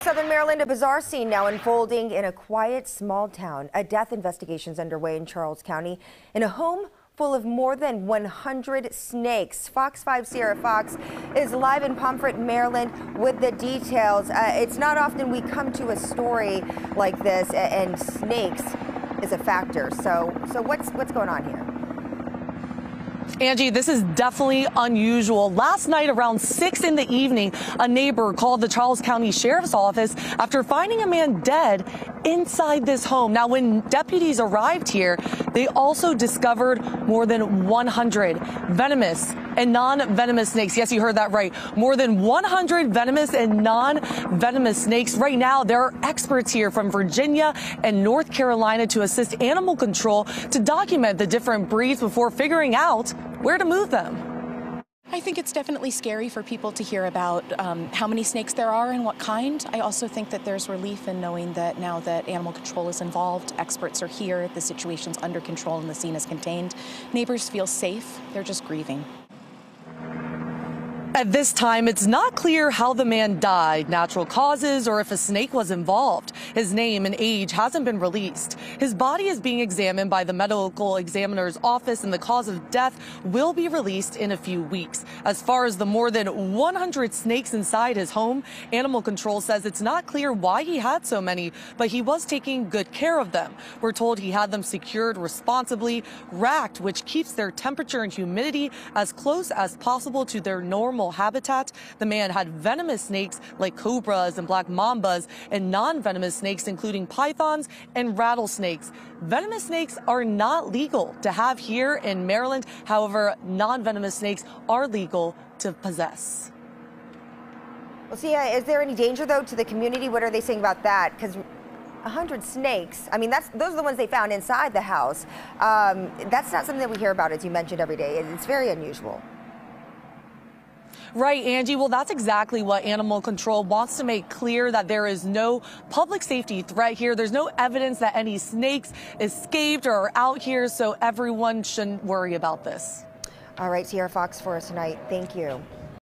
Southern Maryland, a bizarre scene now unfolding in a quiet small town. A death investigation is underway in Charles County in a home full of more than 100 snakes. Fox 5 Sierra Fox is live in Pomfret, Maryland with the details. It's not often we come to a story like this and snakes is a factor. So what's going on here? Angie, this is definitely unusual. Last night around 6 in the evening, a neighbor called the Charles County Sheriff's Office after finding a man dead inside this home. Now, when deputies arrived here, they also discovered more than 100 venomous and non-venomous snakes. Yes, you heard that right. More than 100 venomous and non-venomous snakes. Right now, there are experts here from Virginia and North Carolina to assist animal control to document the different breeds before figuring out where to move them. I think it's definitely scary for people to hear about how many snakes there are and what kind. I also think that there's relief in knowing that now that animal control is involved, experts are here, the situation's under control and the scene is contained. Neighbors feel safe. They're just grieving. At this time, it's not clear how the man died, natural causes, or if a snake was involved. His name and age hasn't been released. His body is being examined by the medical examiner's office, and the cause of death will be released in a few weeks. As far as the more than 100 snakes inside his home, animal control says it's not clear why he had so many, but he was taking good care of them. We're told he had them secured responsibly, racked, which keeps their temperature and humidity as close as possible to their normal habitat. The man had venomous snakes like cobras and black mambas and non-venomous snakes including pythons and rattlesnakes. Venomous snakes are not legal to have here in Maryland. However, non-venomous snakes are legal to possess. Well, Sia, is there any danger though to the community? What are they saying about that? Because 100 snakes, I mean, those are the ones they found inside the house. That's not something that we hear about, as you mentioned, every day. It's very unusual. Right, Angie. Well, that's exactly what animal control wants to make clear, that there is no public safety threat here. There's no evidence that any snakes escaped or are out here, so everyone shouldn't worry about this. All right, Sierra Fox for us tonight. Thank you.